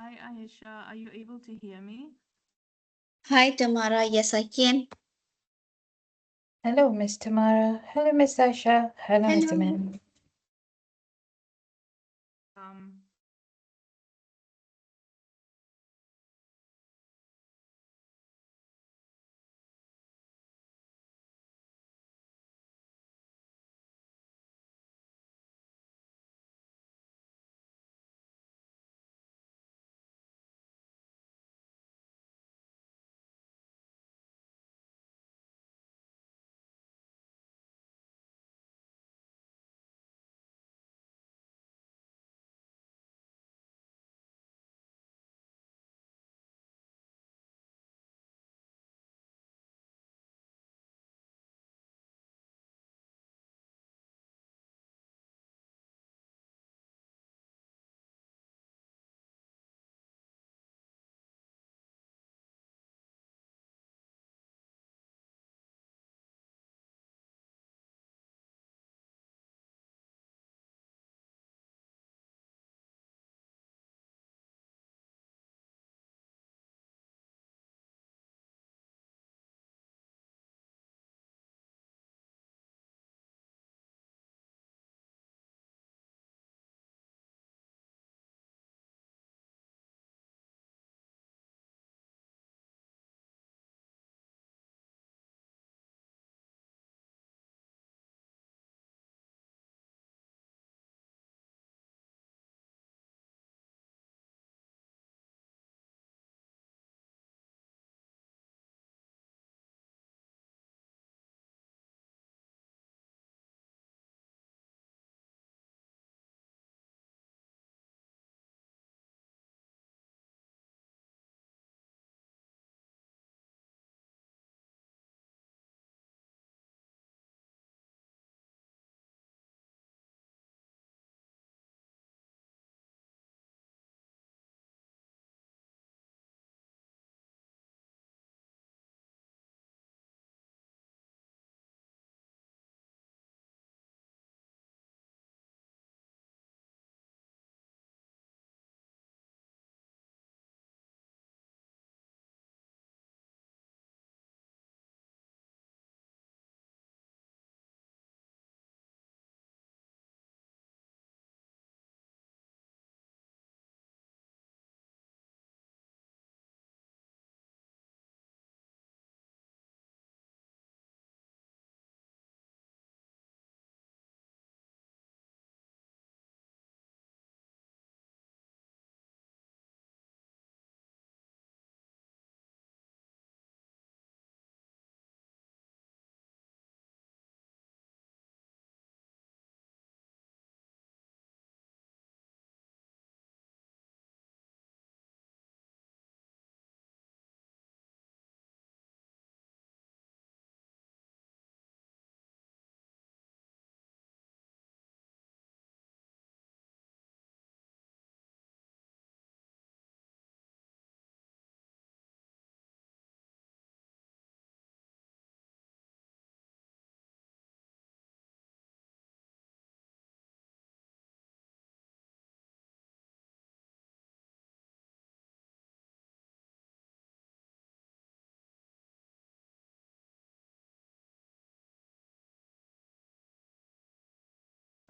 Hi, Ayesha. Are you able to hear me? Hi, Tamara. Yes, I can. Hello, Miss Tamara. Hello, Miss Asha. Hello, Mr. Hello. Man. Um,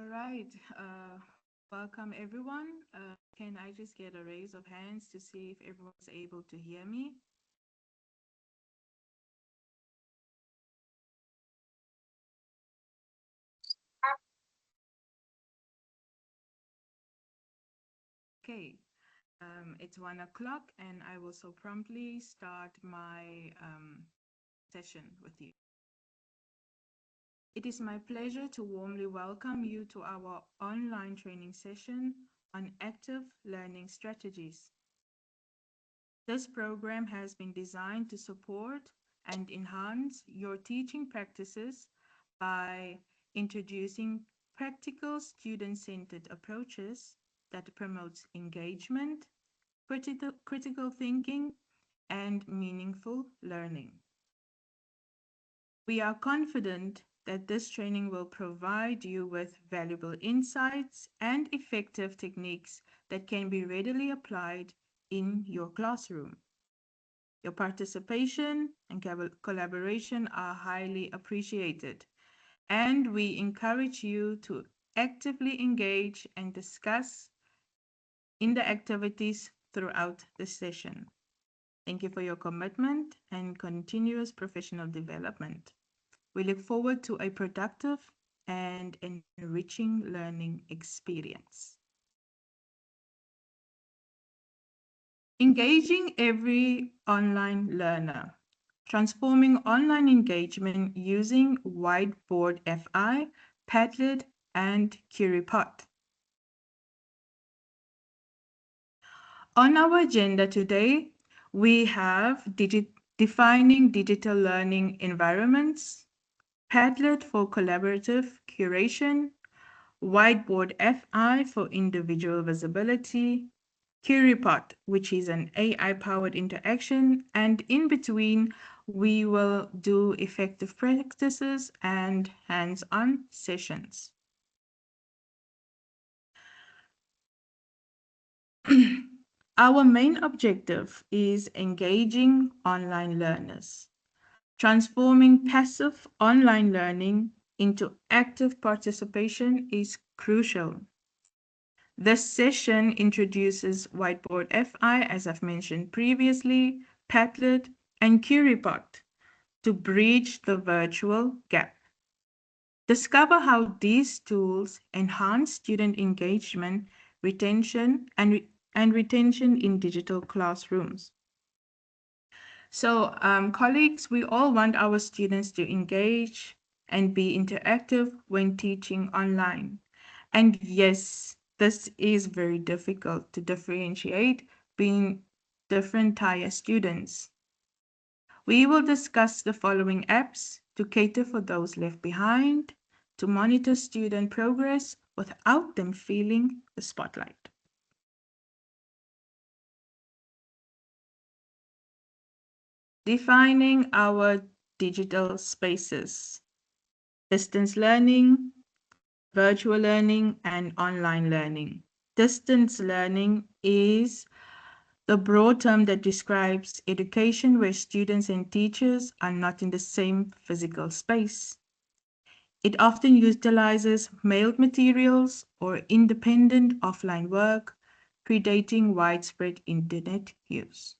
all right. Welcome, everyone. Can I just get a raise of hands to see if everyone's able to hear me? Okay. It's 1 o'clock, and I will so promptly start my session with you. It is my pleasure to warmly welcome you to our online training session on active learning strategies. This program has been designed to support and enhance your teaching practices by introducing practical student-centered approaches that promotes engagement, critical thinking, and meaningful learning. We are confident that this training will provide you with valuable insights and effective techniques that can be readily applied in your classroom. Your participation and collaboration are highly appreciated, and we encourage you to actively engage and discuss in the activities throughout the session. Thank you for your commitment and continuous professional development. We look forward to a productive and enriching learning experience. Engaging every online learner. Transforming online engagement using Whiteboard FI, Padlet, and Curipod. On our agenda today, we have defining digital learning environments, Padlet for collaborative curation, Whiteboard FI for individual visibility, Curipod, which is an AI-powered interaction, and in between, we will do effective practices and hands-on sessions. Our main objective is engaging online learners. Transforming passive online learning into active participation is crucial. This session introduces Whiteboard FI, as I've mentioned previously, Padlet, and Curipod to bridge the virtual gap. Discover how these tools enhance student engagement, retention, and retention in digital classrooms. So, colleagues, we all want our students to engage and be interactive when teaching online. And yes, this is very difficult to differentiate between different tier students. We will discuss the following apps to cater for those left behind, to monitor student progress without them feeling the spotlight. Defining our digital spaces, distance learning, virtual learning, and online learning. Distance learning is the broad term that describes education where students and teachers are not in the same physical space. It often utilizes mailed materials or independent offline work, predating widespread internet use.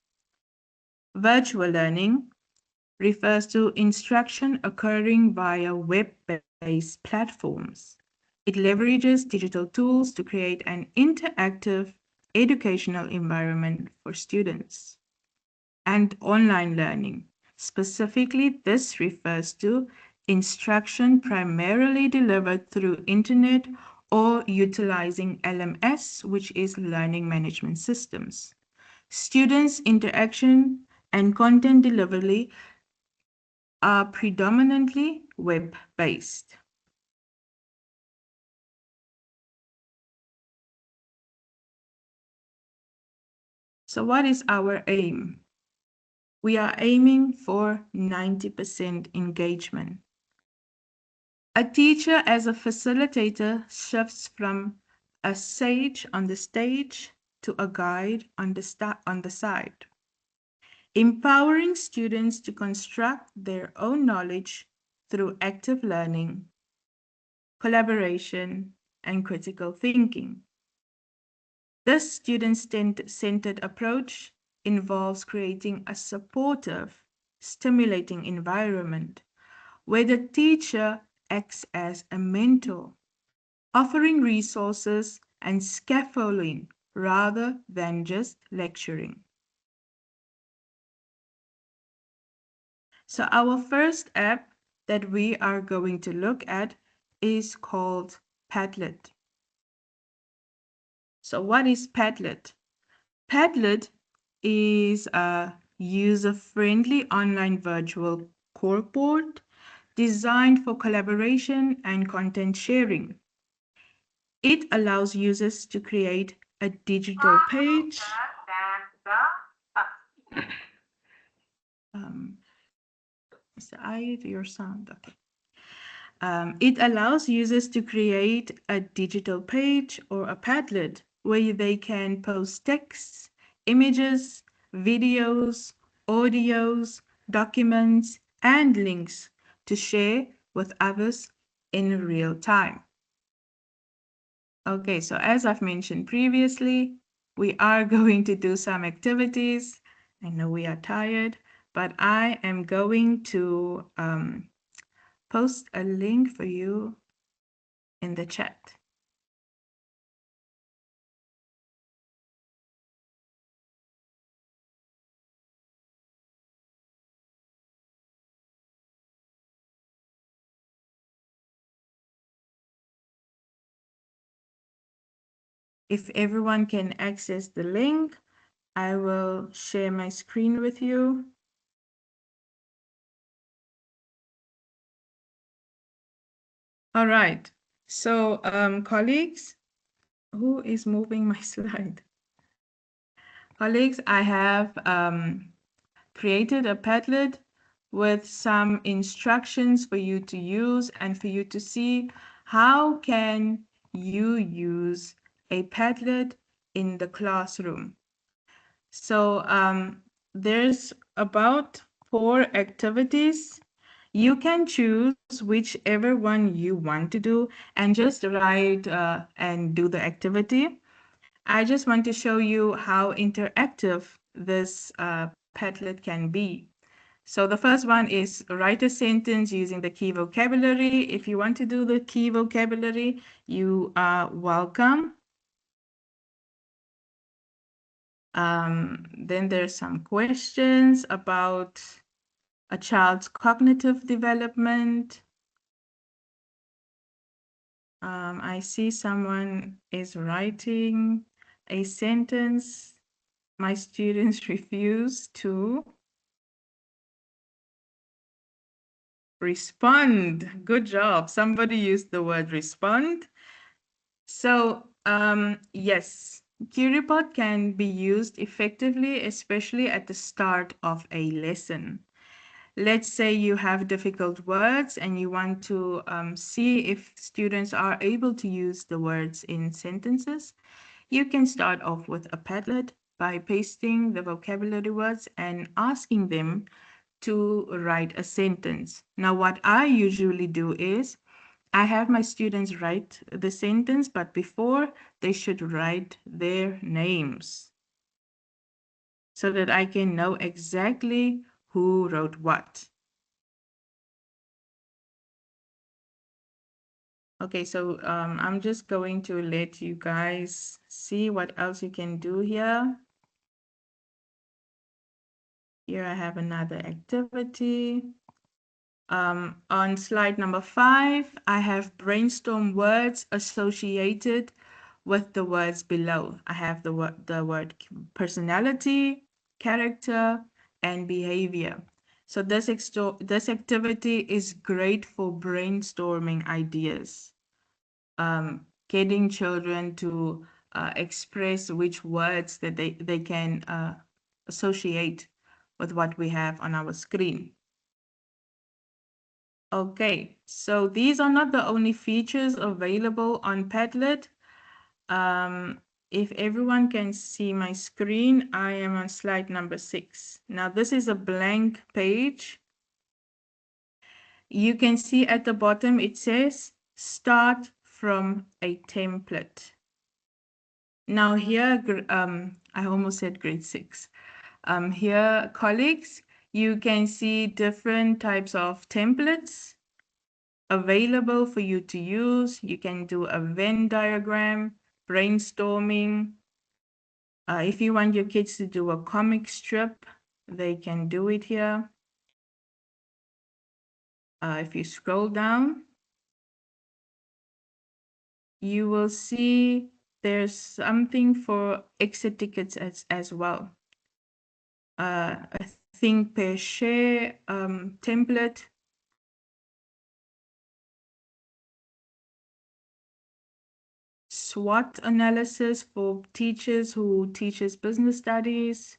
Virtual learning refers to instruction occurring via web-based platforms. It leverages digital tools to create an interactive educational environment for students. And online learning. Specifically, this refers to instruction primarily delivered through internet or utilizing LMS, which is learning management systems. Students' interaction and content delivery are predominantly web-based. So what is our aim? We are aiming for 90% engagement. A teacher as a facilitator shifts from a sage on the stage to a guide on the side, empowering students to construct their own knowledge through active learning, collaboration, and critical thinking. This student-centered approach involves creating a supportive, stimulating environment where the teacher acts as a mentor, offering resources and scaffolding rather than just lecturing. So our first app that we are going to look at is called Padlet. So what is Padlet? Padlet is a user-friendly online virtual corkboard designed for collaboration and content sharing. It allows users to create a digital page. Um, Mr. Ayed, your sound. Okay. It allows users to create a digital page or a Padlet where they can post texts, images, videos, audios, documents, and links to share with others in real time. Okay, so as I've mentioned previously, we are going to do some activities. I know we are tired, but I am going to post a link for you in the chat. If everyone can access the link, I will share my screen with you. All right. So, colleagues, who is moving my slide? Colleagues, I have created a Padlet with some instructions for you to use and for you to see how can you use a Padlet in the classroom. So there's about 4 activities. You can choose whichever one you want to do and just write and do the activity. I just want to show you how interactive this Padlet can be. So the first one is write a sentence using the key vocabulary. If you want to do the key vocabulary, you are welcome. Then there's some questions about a child's cognitive development. I see someone is writing a sentence. My students refuse to respond. Good job. Somebody used the word respond. So, yes, QReport can be used effectively, especially at the start of a lesson. Let's say you have difficult words and you want to see if students are able to use the words in sentences. You can start off with a Padlet by pasting the vocabulary words and asking them to write a sentence. Now, what I usually do is I have my students write the sentence, but before they should write their names so that I can know exactly who wrote what. Okay, so I'm just going to let you guys see what else you can do here. Here I have another activity. On slide number 5, I have brainstorm words associated with the words below. I have the word personality, character, and behavior. So this activity is great for brainstorming ideas, getting children to express which words that they can associate with what we have on our screen. Okay, so these are not the only features available on Padlet. Um, if everyone can see my screen, I am on slide number 6. Now this is a blank page. You can see at the bottom it says start from a template. Now here, I almost said grade 6. Here, colleagues, you can see different types of templates available for you to use. You can do a Venn diagram, brainstorming. If you want your kids to do a comic strip, they can do it here. If you scroll down, you will see there's something for exit tickets as well. A think, pair, share template. SWOT analysis for teachers who teaches business studies.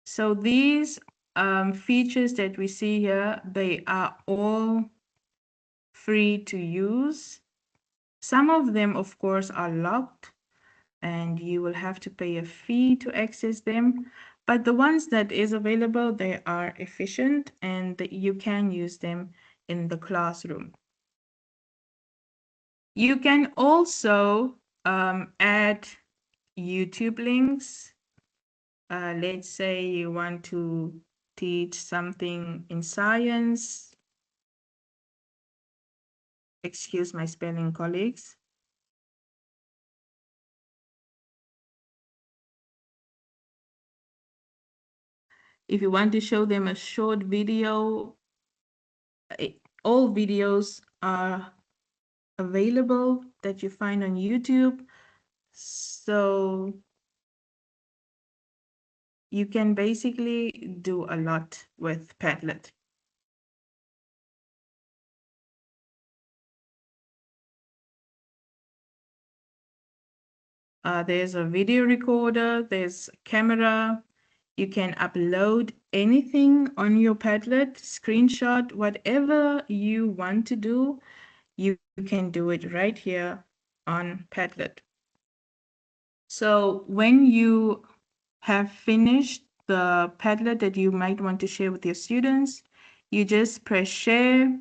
So these features that we see here, they are all free to use. Some of them, of course, are locked. and you will have to pay a fee to access them. But the ones that is available, they are efficient and that you can use them in the classroom. You can also add YouTube links. Let's say you want to teach something in science. Excuse my spelling, colleagues. If you want to show them a short video, all videos are available that you find on YouTube. So you can basically do a lot with Padlet. There's a video recorder, there's a camera. You can upload anything on your Padlet, screenshot, whatever you want to do, you can do it right here on Padlet. So when you have finished the Padlet that you might want to share with your students, you just press share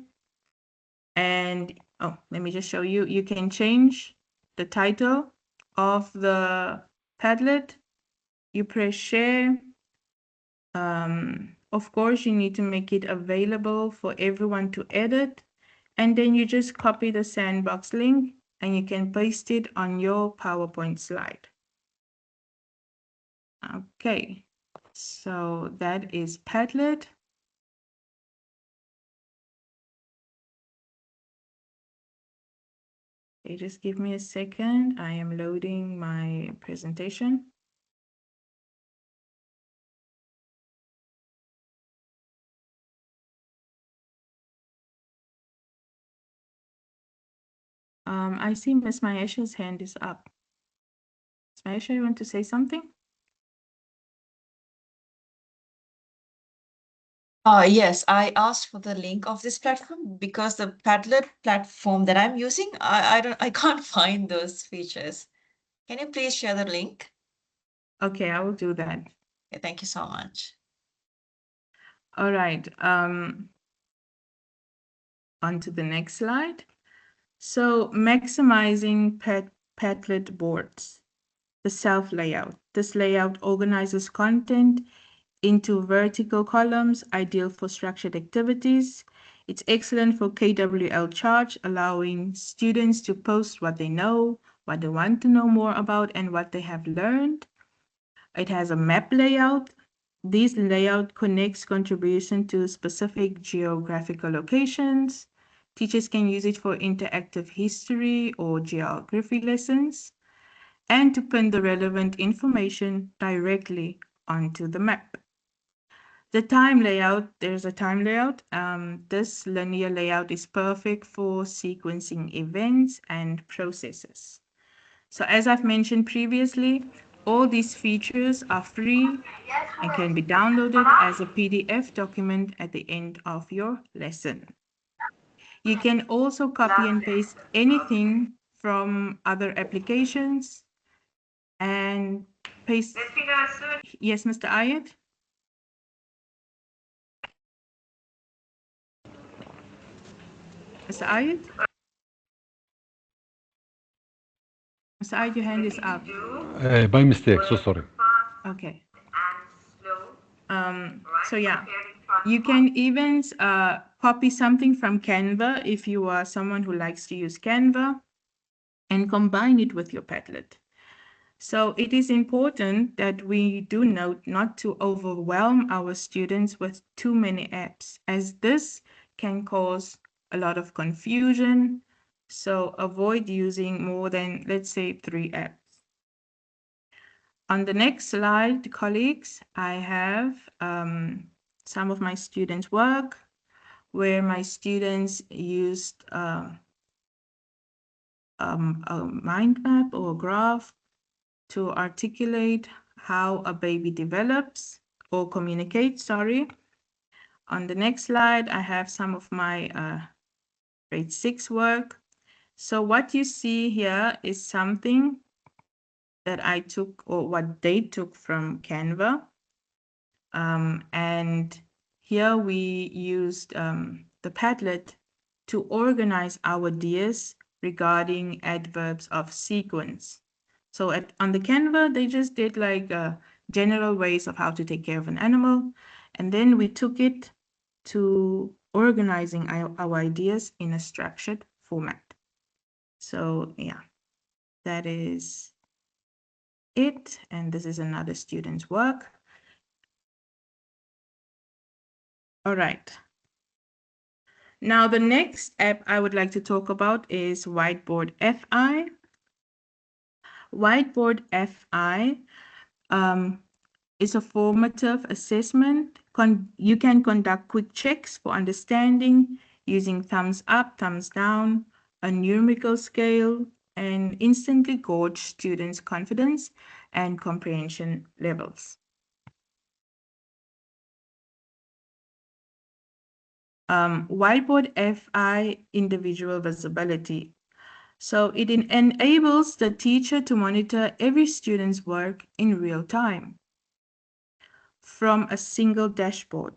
and, oh, let me just show you. You can change the title of the Padlet. You press share. Of course, you need to make it available for everyone to edit. And then you just copy the sandbox link and you can paste it on your PowerPoint slide. Okay, so that is Padlet. Okay, just give me a second. I am loading my presentation. I see Miss Maesha's hand is up. Miss Maesha, you want to say something? Yes, I asked for the link of this platform because the Padlet platform that I'm using, I can't find those features. Can you please share the link? Okay, I will do that. Okay, thank you so much. All right. On to the next slide. So maximizing Padlet boards, the self layout. This layout organizes content into vertical columns, ideal for structured activities. It's excellent for KWL charts, allowing students to post what they know, what they want to know more about, and what they have learned. It has a map layout. This layout connects contribution to specific geographical locations. Teachers can use it for interactive history or geography lessons and to pin the relevant information directly onto the map. The time layout, there's a time layout. This linear layout is perfect for sequencing events and processes. So as I've mentioned previously, all these features are free and can be downloaded as a PDF document at the end of your lesson. You can also copy and paste anything from other applications and paste. Yes, Mr. Ayat? Mr. Ayat? Mr. Ayat, your hand is up. By mistake, so sorry. Okay. So yeah, you can even copy something from Canva if you are someone who likes to use Canva and combine it with your Padlet. So it is important that we do note not to overwhelm our students with too many apps, as this can cause a lot of confusion. So avoid using more than, let's say, 3 apps. On the next slide, colleagues, I have some of my students' work where my students used a mind map or graph to articulate how a baby develops or communicates, sorry. On the next slide, I have some of my grade 6 work. So what you see here is something that I took or what they took from Canva. And here we used the Padlet to organize our ideas regarding adverbs of sequence. So on the Canva, they just did like general ways of how to take care of an animal. And then we took it to organizing our ideas in a structured format. So yeah, that is it. And this is another student's work. All right. Now, the next app I would like to talk about is Whiteboard FI. Whiteboard FI is a formative assessment. You can conduct quick checks for understanding using thumbs up, thumbs down, a numerical scale, and instantly gauge students' confidence and comprehension levels. Whiteboard FI individual visibility. So it enables the teacher to monitor every student's work in real time from a single dashboard.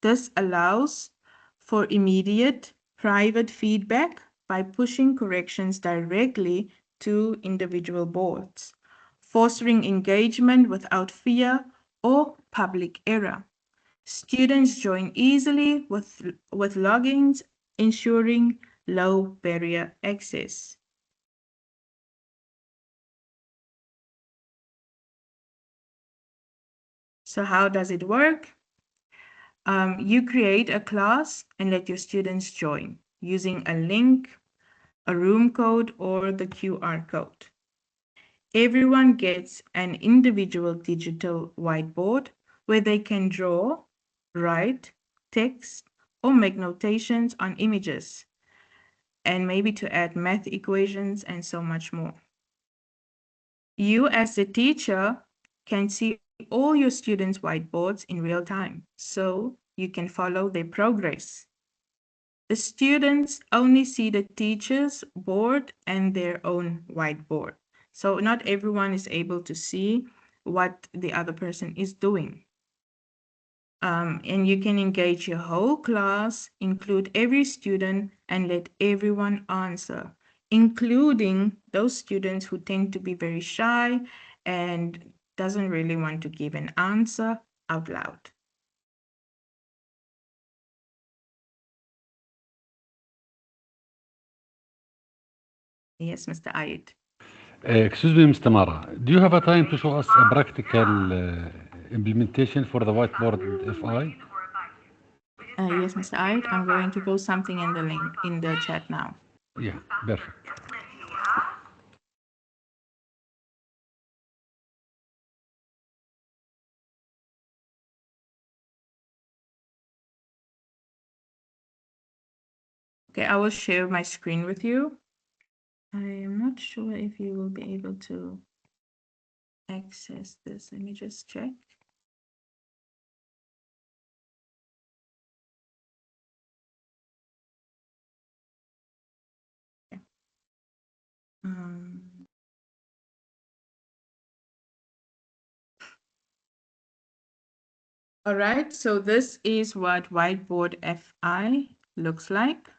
This allows for immediate private feedback by pushing corrections directly to individual boards, fostering engagement without fear or public error. Students join easily with logins, ensuring low barrier access. So how does it work? You create a class and let your students join using a link, a room code, or the QR code. Everyone gets an individual digital whiteboard where they can draw, write, text, or make notations on images, and maybe to add math equations and so much more. You as the teacher can see all your students' whiteboards in real time, so you can follow their progress. The students only see the teacher's board and their own whiteboard. So not everyone is able to see what the other person is doing. And you can engage your whole class, include every student, and let everyone answer, including those students who tend to be very shy and doesn't really want to give an answer out loud. Yes, Mr. Ayed. Excuse me, Mr. Tamara. Do you have a time to show us a practical implementation for the whiteboard FI? Yes, Mr. Ayed, I'm going to post something in the link in the chat now. Yeah, perfect. Okay, I will share my screen with you. I am not sure if you will be able to access this. Let me just check. Okay. All right, so this is what Whiteboard FI looks like.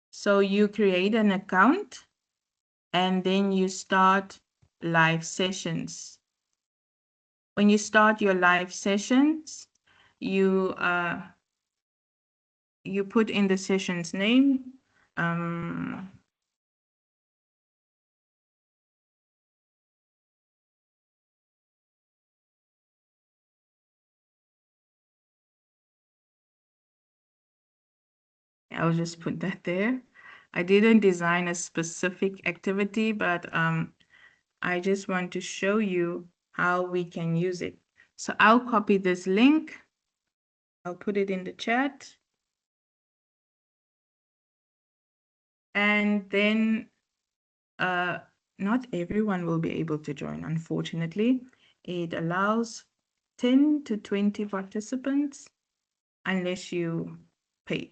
So you create an account and then you start live sessions. When you start your live sessions, you you put in the session's name. I'll just put that there. I didn't design a specific activity, but I just want to show you how we can use it. So I'll copy this link. I'll put it in the chat. And then uh, not everyone will be able to join, unfortunately. It allows 10 to 20 participants unless you pay.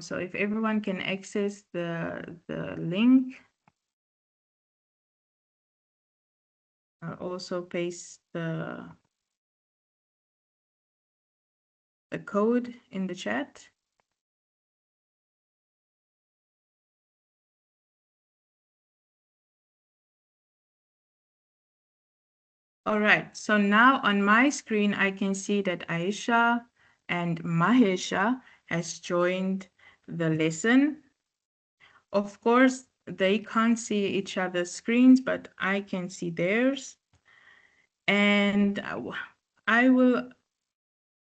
So if everyone can access the link, I'll also paste the code in the chat. All right, so now on my screen, I can see that Aisha and Mahesha has joined the lesson. Of course, they can't see each other's screens, but I can see theirs. And I will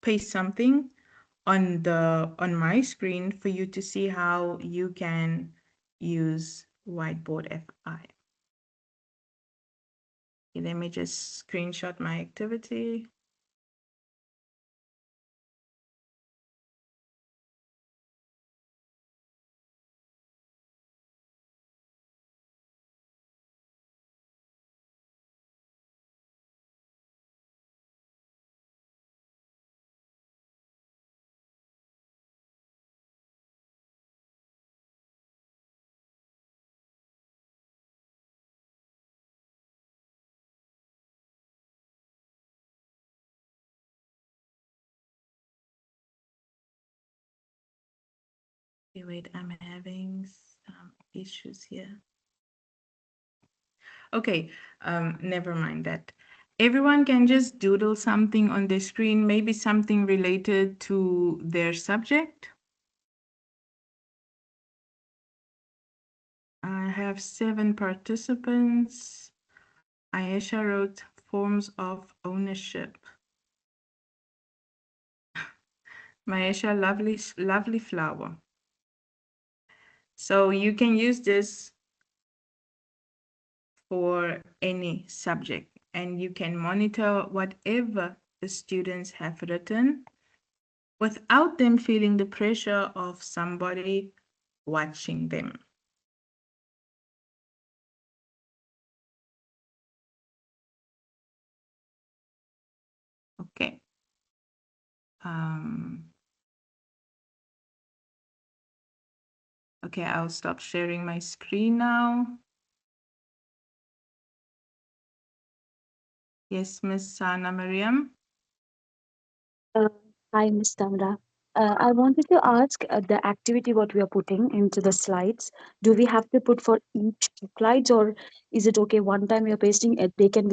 paste something on my screen for you to see how you can use Whiteboard FI. Okay, let me just screenshot my activity. Okay, wait, I'm having some issues here. Okay, never mind that. Everyone can just doodle something on the screen, maybe something related to their subject. I have 7 participants. Ayesha wrote forms of ownership. Maisha, lovely flower. So you can use this for any subject and you can monitor whatever the students have written without them feeling the pressure of somebody watching them. Okay. Um, okay, I'll stop sharing my screen now. Yes, Miss Sana Mariam. Uh, Hi, Miss Tamara. I wanted to ask the activity what we are putting into the slides. Do we have to put for each slides, or is it okay one time we are pasting it? They can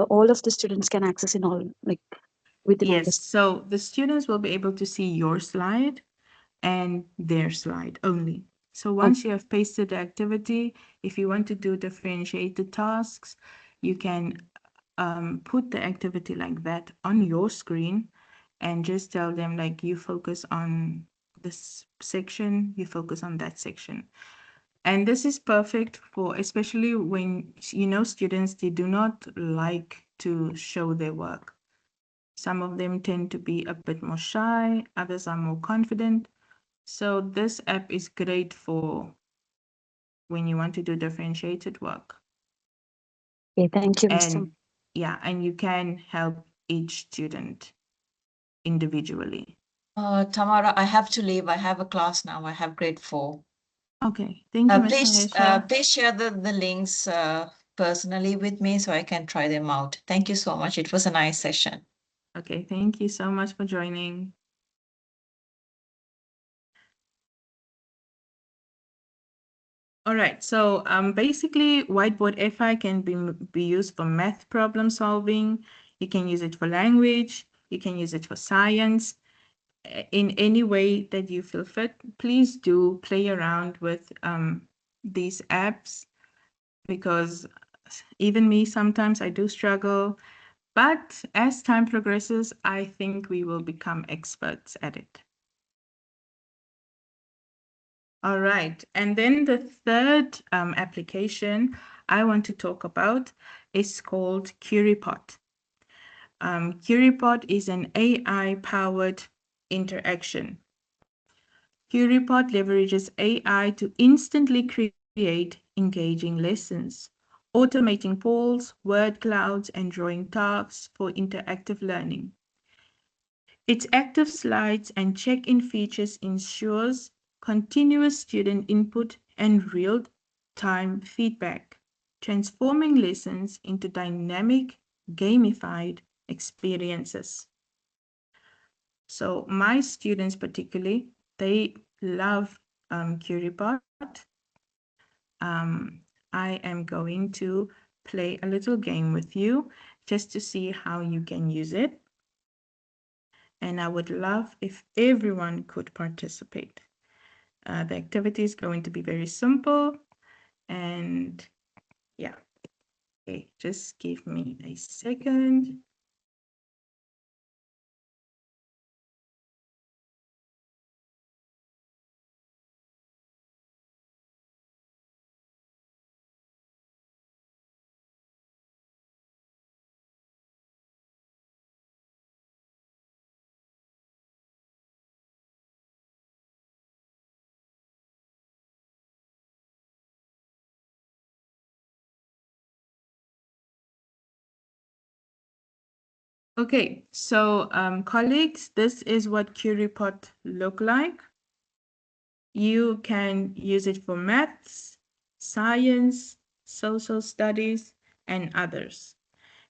all of the students can access in all like within all Yes, this. so the students will be able to see your slide and their slide only. So Oh, once you have pasted the activity, if you want to do differentiated tasks, you can put the activity like that on your screen and just tell them like you focus on this section, you focus on that section. And this is perfect for especially when you know students, they do not like to show their work. Some of them tend to be a bit more shy, others are more confident. So this app is great for when you want to do differentiated work. okay. Thank you, Miss And Tam. yeah, and you can help each student individually. Tamara, I have to leave. I have a class now. I have grade 4. Okay, thank you, Miss Maisha. Please share the links personally with me so I can try them out. Thank you so much. It was a nice session. Okay, thank you so much for joining. All right, so basically Whiteboard FI can be used for math problem solving. You can use it for language. You can use it for science. In any way that you feel fit, please do play around with these apps because even me, sometimes I do struggle. But as time progresses, I think we will become experts at it. All right. And then the third application I want to talk about is called CurryPot. CurryPot is an AI-powered interaction. CurryPot leverages AI to instantly create engaging lessons, automating polls, word clouds, and drawing tasks for interactive learning. Its active slides and check-in features ensures continuous student input, and real-time feedback, transforming lessons into dynamic, gamified experiences. So my students particularly, they love CuriePod. Um, I am going to play a little game with you just to see how you can use it. And I would love if everyone could participate. The activity is going to be very simple and yeah, okay, just give me a second. Okay, so colleagues, this is what CuriePod look like. You can use it for maths, science, social studies, and others.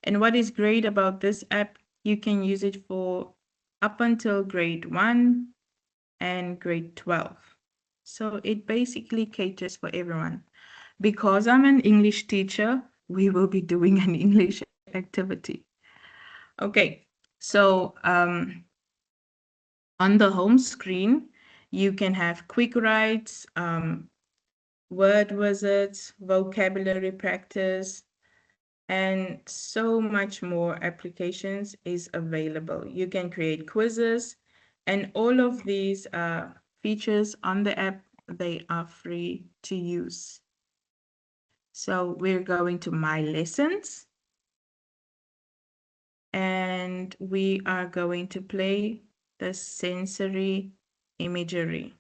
And what is great about this app, you can use it for up until grade 1 and grade 12. So it basically caters for everyone. Because I'm an English teacher, we will be doing an English activity. Okay, so on the home screen, you can have quick writes, word wizards, vocabulary practice, and so much more applications is available. You can create quizzes, and all of these features on the app, they are free to use. So we're going to My Lessons, and we are going to play the sensory imagery.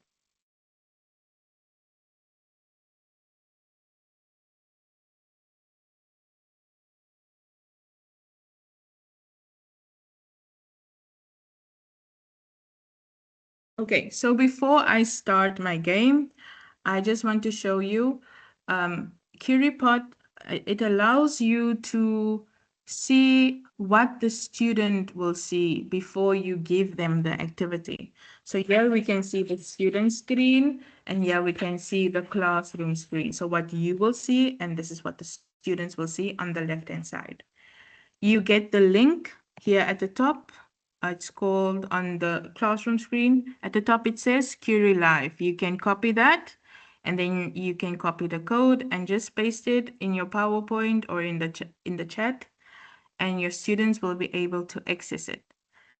Okay, so before I start my game, I just want to show you um, CuriePod. It allows you to see what the student will see before you give them the activity. So here we can see the student screen, and here we can see the classroom screen. So what you will see, and this is what the students will see on the left-hand side. You get the link here at the top. It's called on the classroom screen. At the top, it says Curie Live. You can copy that and then you can copy the code and just paste it in your PowerPoint or in the chat, and your students will be able to access it.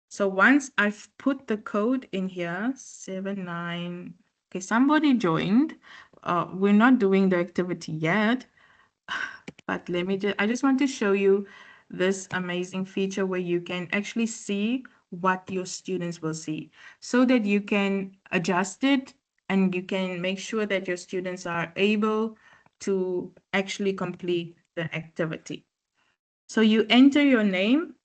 So once I've put the code in here, 79, okay, somebody joined. We're not doing the activity yet, but I just want to show you this amazing feature where you can actually see what your students will see so that you can adjust it and you can make sure that your students are able to actually complete the activity. So you enter your name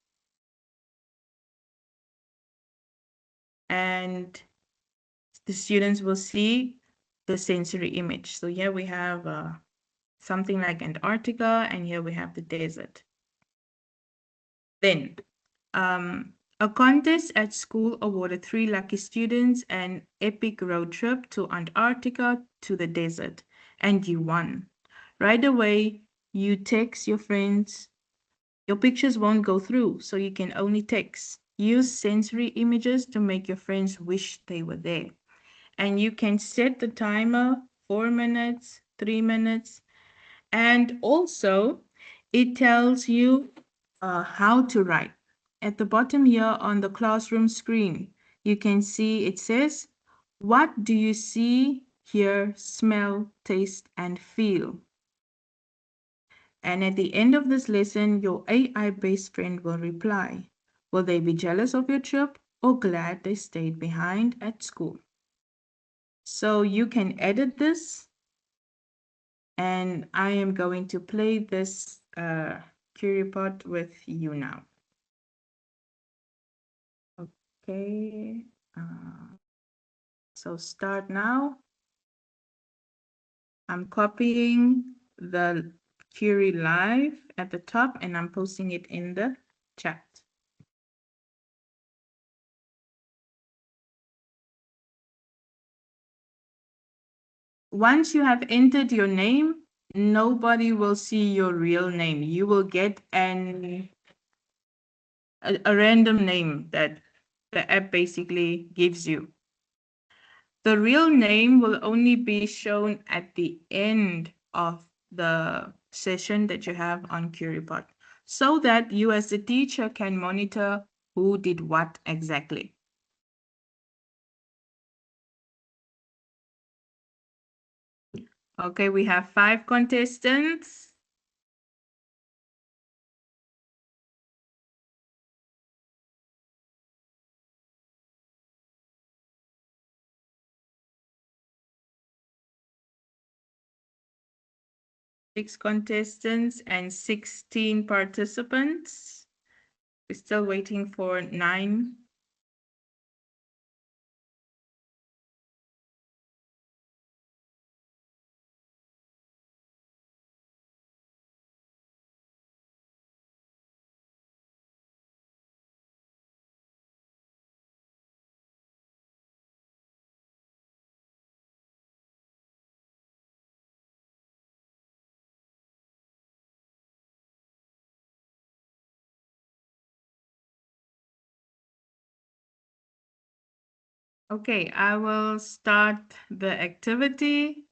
and the students will see the sensory image. So here we have something like Antarctica, and here we have the desert. Then, a contest at school awarded 3 lucky students an epic road trip to Antarctica to the desert, and you won. Right away, you text your friends. Your pictures won't go through, so you can only text. Use sensory images to make your friends wish they were there. And you can set the timer 4 minutes, 3 minutes, and also it tells you how to write. At the bottom here on the classroom screen, you can see it says, what do you see, hear, smell, taste, and feel? And at the end of this lesson, your AI best friend will reply. Will they be jealous of your trip or glad they stayed behind at school? So you can edit this, and I am going to play this CuriePod with you now. Okay. Uh, So start now. I'm copying the Curie Live at the top and I'm posting it in the chat. Once you have entered your name, nobody will see your real name. You will get a random name that the app basically gives you. The real name will only be shown at the end of the session that you have on CuriePod, so that you as the teacher can monitor who did what exactly. Okay, we have 5 contestants. Six contestants and 16 participants. We're still waiting for 9. Okay, I will start the activity.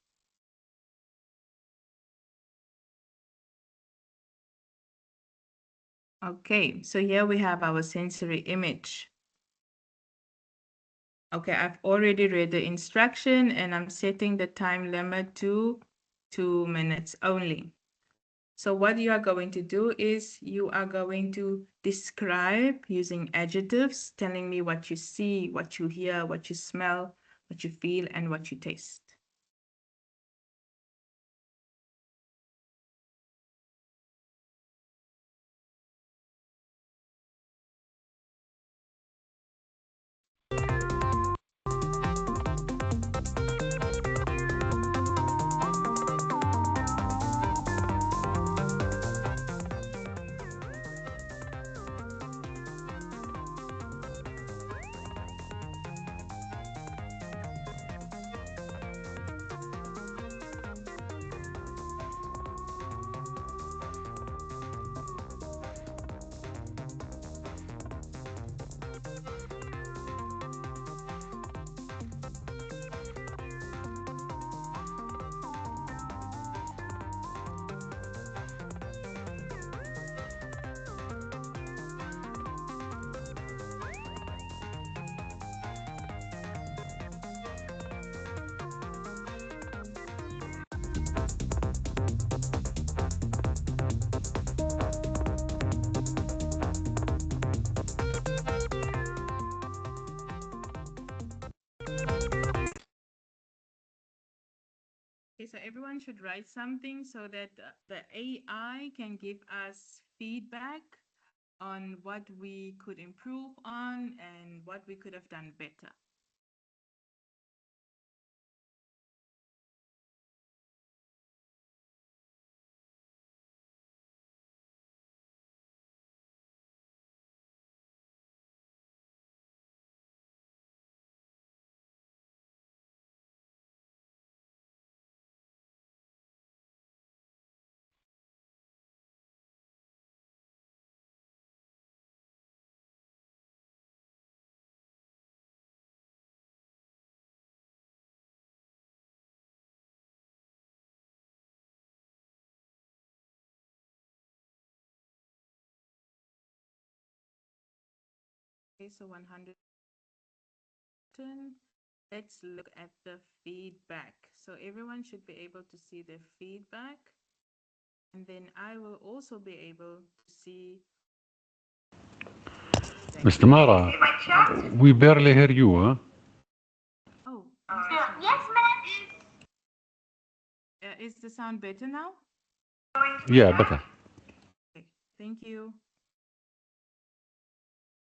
Okay, so here we have our sensory image. Okay, I've already read the instruction and I'm setting the time limit to 2 minutes only. So what you are going to do is you are going to describe using adjectives, telling me what you see, what you hear, what you smell, what you feel, and what you taste. Okay, so everyone should write something so that the AI can give us feedback on what we could improve on and what we could have done better. Okay, so 100. Let's look at the feedback. So everyone should be able to see the feedback. And then I will also be able to see Miss Tamara, we barely hear you, huh? Oh, yes, ma'am. Is the sound better now? Yeah, better. Okay, thank you.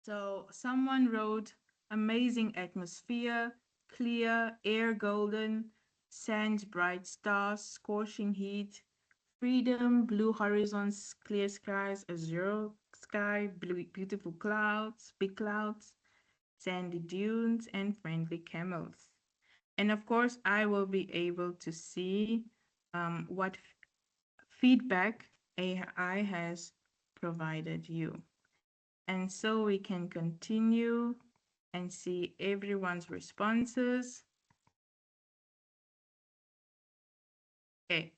So someone wrote amazing atmosphere, clear, air golden, sands bright stars, scorching heat, freedom, blue horizons, clear skies, azure sky, blue, beautiful clouds, big clouds, sandy dunes, and friendly camels. And of course, I will be able to see what feedback AI has provided you. And so we can continue and see everyone's responses. Okay.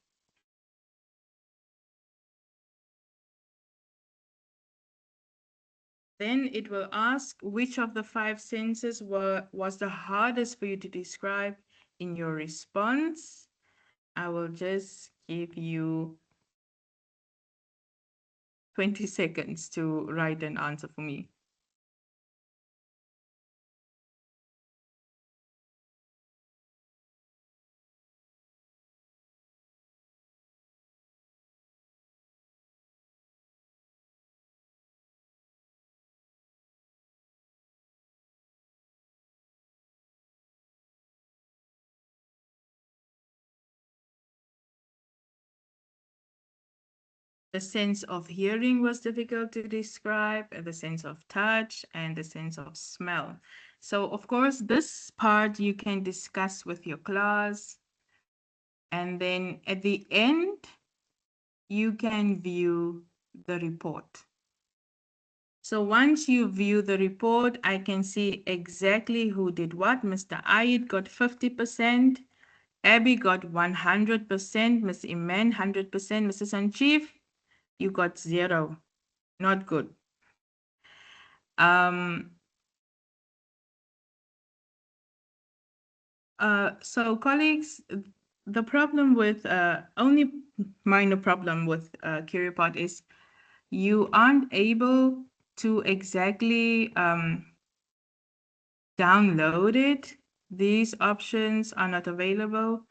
Then it will ask which of the 5 senses was the hardest for you to describe in your response. I will just give you 20 seconds to write an answer for me. The sense of hearing was difficult to describe, the sense of touch, and the sense of smell. So, of course, this part you can discuss with your class. And then at the end, you can view the report. So once you view the report, I can see exactly who did what. Mr. Ayed got 50%, Abby got 100%, Ms. Iman 100%, Mrs. Sanjeev, you got 0. Not good. Um, so colleagues, the problem with, only minor problem with CurioPod is you aren't able to exactly download it. These options are not available,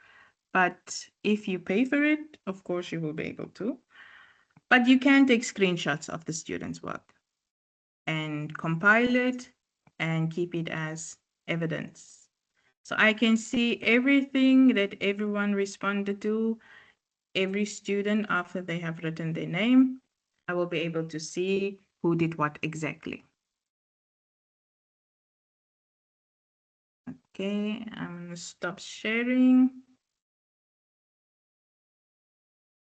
but if you pay for it, of course you will be able to. But you can take screenshots of the student's work and compile it and keep it as evidence. So I can see everything that everyone responded to, every student after they have written their name. I will be able to see who did what exactly. Okay, I'm gonna stop sharing.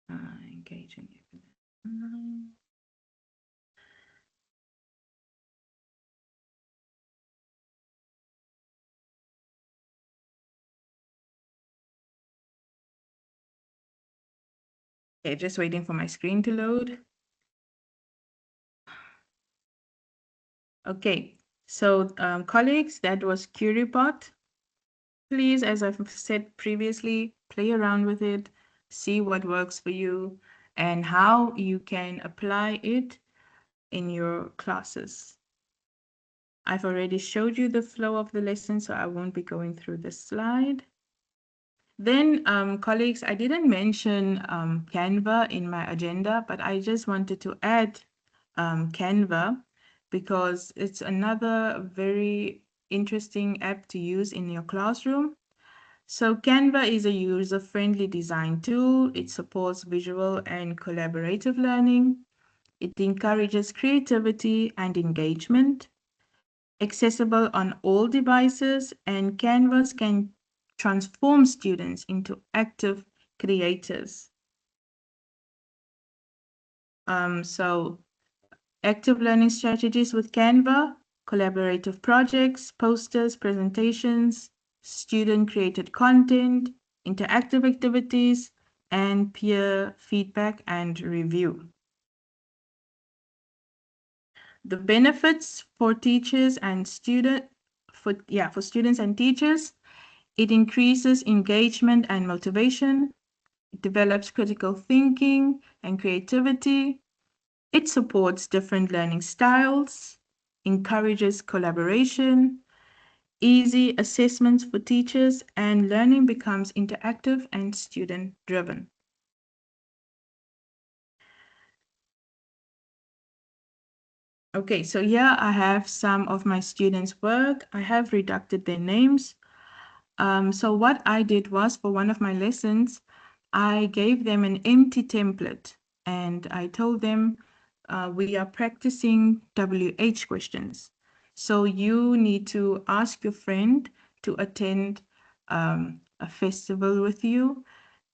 Engaging. Okay, just waiting for my screen to load. Okay, so colleagues, that was CurieBot. Please, as I've said previously, play around with it, see what works for you, and how you can apply it in your classes. I've already showed you the flow of the lesson, so I won't be going through this slide. Then, colleagues, I didn't mention Canva in my agenda, but I just wanted to add Canva because it's another very interesting app to use in your classroom. So Canva is a user-friendly design tool. It supports visual and collaborative learning. It encourages creativity and engagement, accessible on all devices, and Canvas can transform students into active creators. So active learning strategies with Canva, collaborative projects, posters, presentations, student-created content, interactive activities, and peer feedback and review. The benefits for teachers and for students and teachers, it increases engagement and motivation, it develops critical thinking and creativity, it supports different learning styles, encourages collaboration, easy assessments for teachers, and learning becomes interactive and student-driven. Okay, so here I have some of my students' work. I have redacted their names. So what I did was for one of my lessons, I gave them an empty template and I told them we are practicing WH questions. So you need to ask your friend to attend a festival with you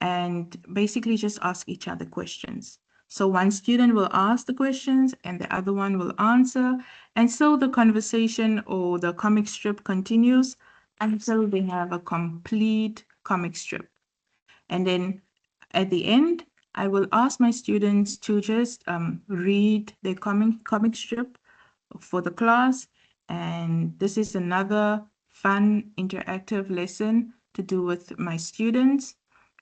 and basically just ask each other questions. So one student will ask the questions and the other one will answer. And so the conversation or the comic strip continues until they have a complete comic strip. And then at the end, I will ask my students to just read the comic strip for the class. And this is another fun interactive lesson to do with my students.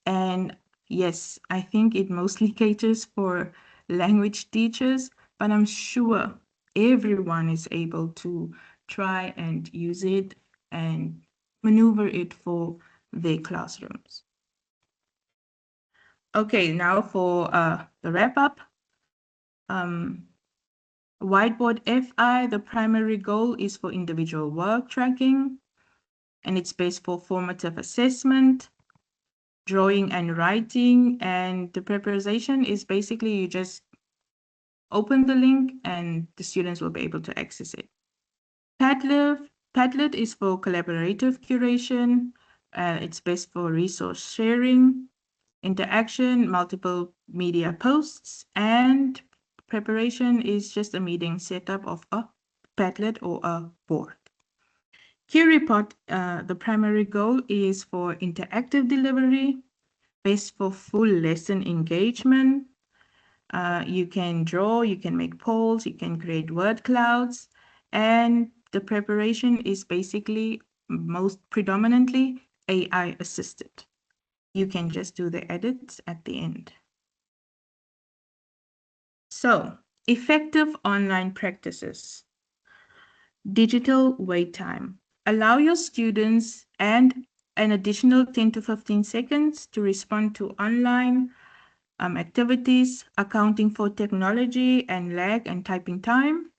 And yes, I think it mostly caters for language teachers, but I'm sure everyone is able to try and use it and maneuver it for their classrooms. Okay, now for the wrap up. Um, Whiteboard FI, the primary goal is for individual work tracking, and it's based for formative assessment, drawing and writing, and the preparation is basically you just open the link and the students will be able to access it. Padlet, Padlet is for collaborative curation. It's best for resource sharing, interaction, multiple media posts, and preparation is just a meeting setup of a Padlet or a board. QReport, the primary goal is for interactive delivery, best for full lesson engagement. You can draw, you can make polls, you can create word clouds, and the preparation is basically most predominantly AI assisted. You can just do the edits at the end. So, effective online practices. Digital wait time. Allow your students and an additional 10 to 15 seconds to respond to online activities, accounting for technology and lag and typing time.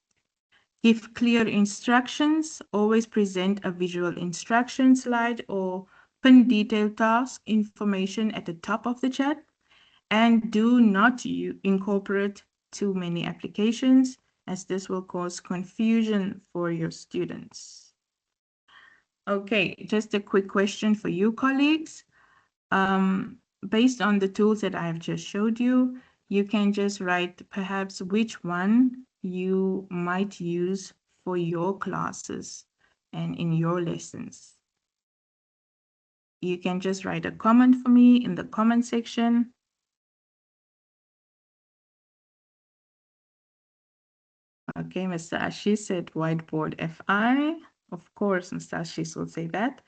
Give clear instructions. Always present a visual instruction slide or pin detailed task information at the top of the chat. And do not incorporate too many applications as this will cause confusion for your students. Okay, just a quick question for you colleagues. Based on the tools that I've just showed you, you can just write perhaps which one you might use for your classes and in your lessons. You can just write a comment for me in the comment section. Okay, Mr. Ashish said whiteboard FI. Of course, Mr. Ashish will say that.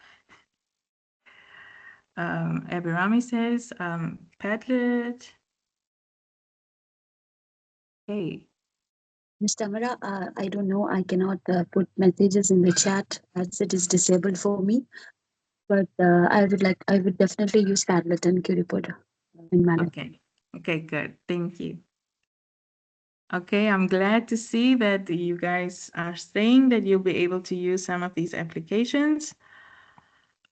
Abirami says Padlet. Okay, Ms. Tamara, I don't know. I cannot put messages in the chat as it is disabled for me. But I would definitely use Padlet and QReport in management. okay, okay, good. Thank you. Okay, I'm glad to see that you guys are saying that you'll be able to use some of these applications.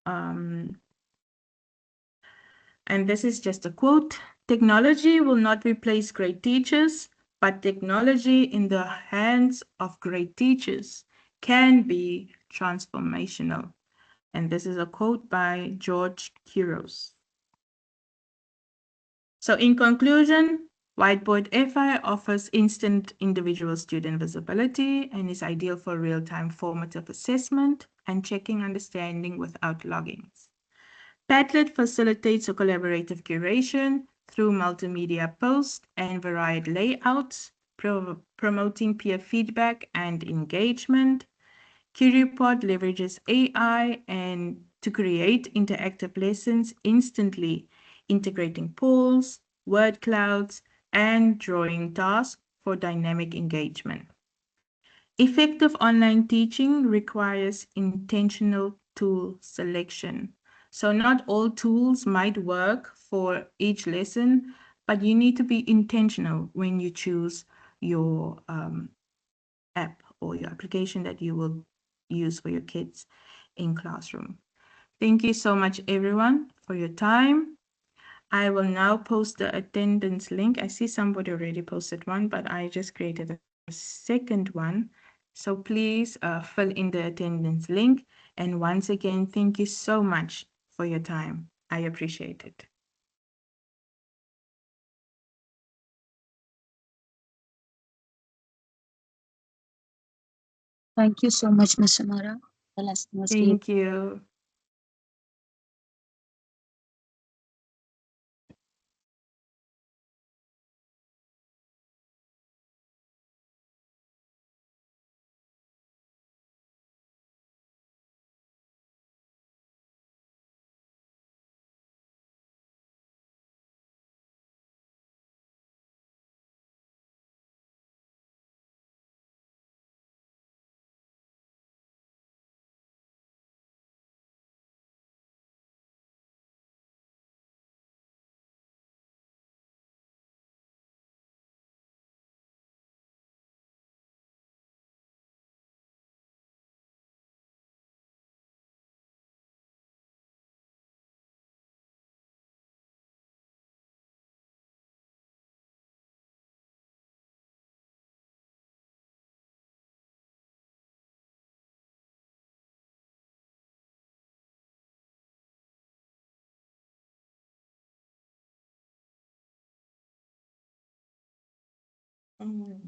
Um, and this is just a quote. Technology will not replace great teachers, but technology in the hands of great teachers can be transformational. And this is a quote by George Kiros. So in conclusion, Whiteboard FI offers instant individual student visibility and is ideal for real-time formative assessment and checking understanding without logins. Padlet facilitates a collaborative curation through multimedia posts and varied layouts, promoting peer feedback and engagement. QReport leverages AI and to create interactive lessons instantly, integrating polls, word clouds, and drawing tasks for dynamic engagement. Effective online teaching requires intentional tool selection. So not all tools might work for each lesson, but you need to be intentional when you choose your app or your application that you will use for your kids in classroom. Thank you so much, everyone, for your time. I will now post the attendance link. I see somebody already posted one, but I just created a second one. So please fill in the attendance link. And once again, thank you so much for your time. I appreciate it. Thank you so much, Ms. Tamara. The lesson was really Thank you. Mm.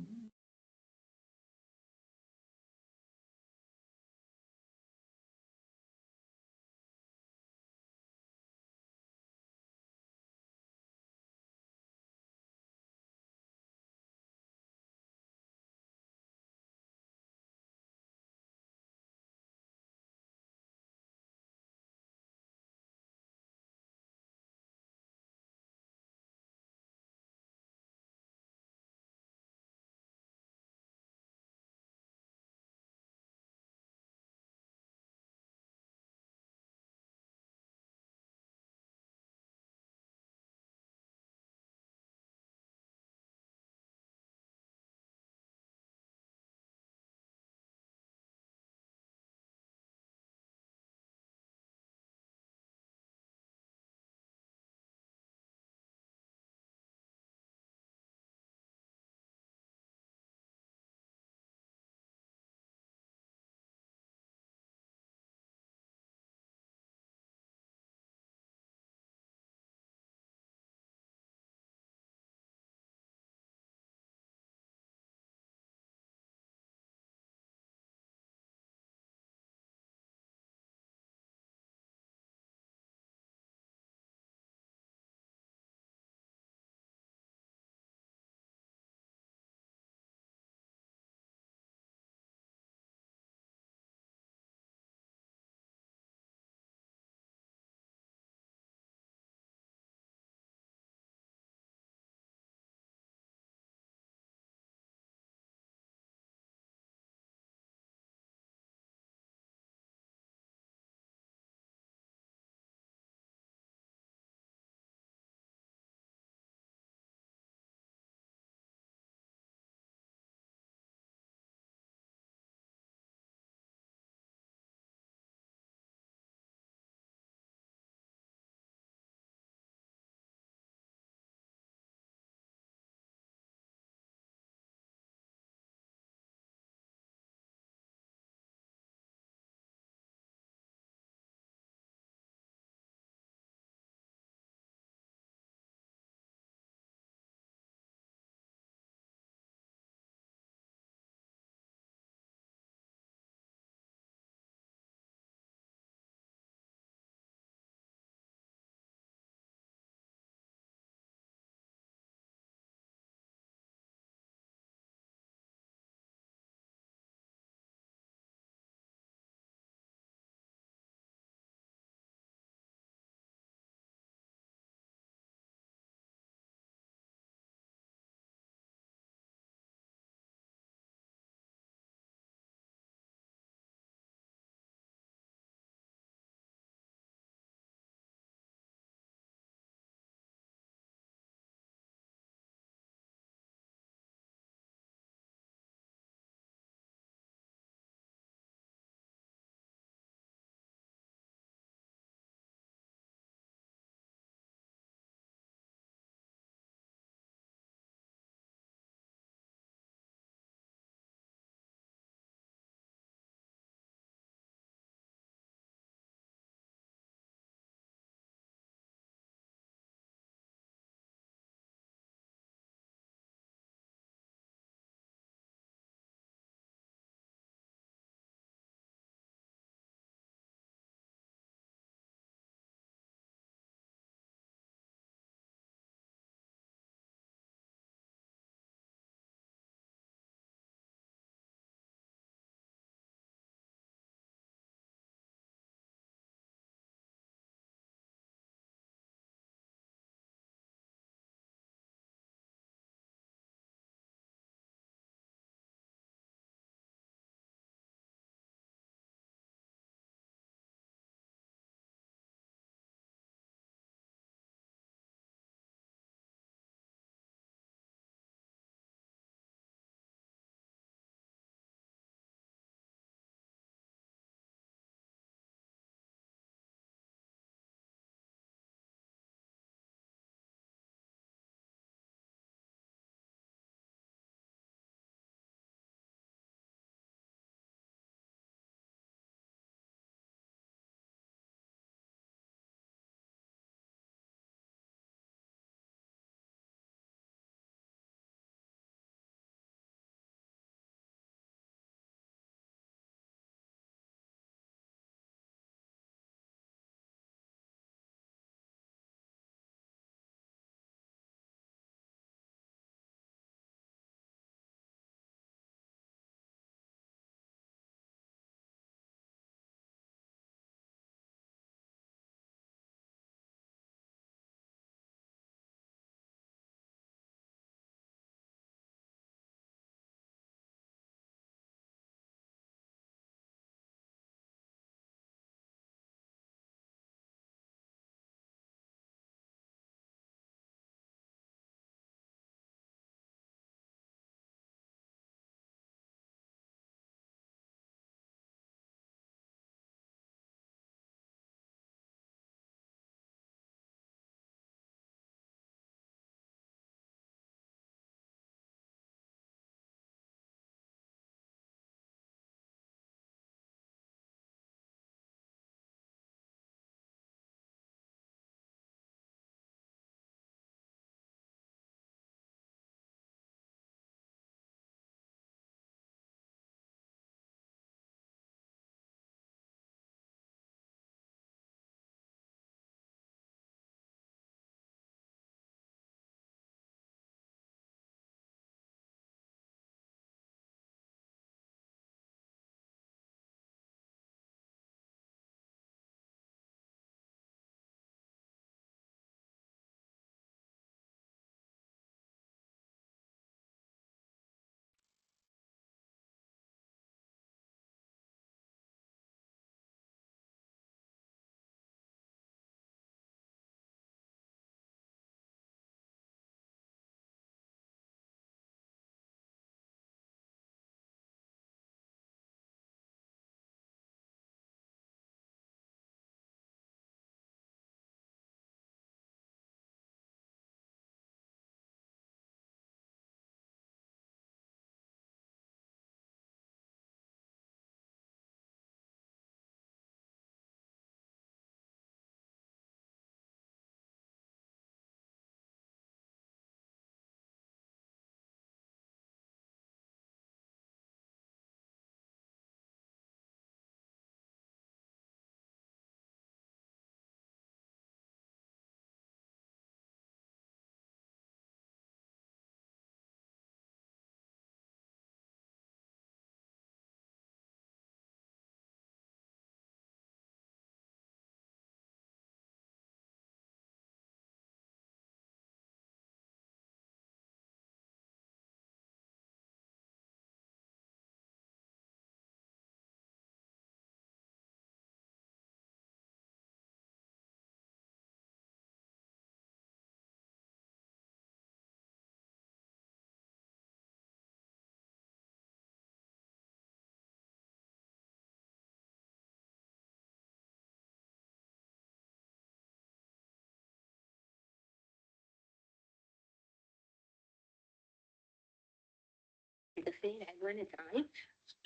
تدخلين عنوان درايف،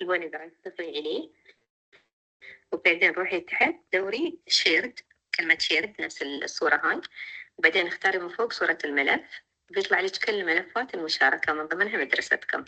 عنوان درايف تضغطين عليه، وبعدين روحي تحت دوري شيرد، كلمة شيرد نفس الصورة هاي، وبعدين اختاري من فوق صورة الملف، بيطلع لك كل ملفات المشاركة من ضمنها مدرستكم.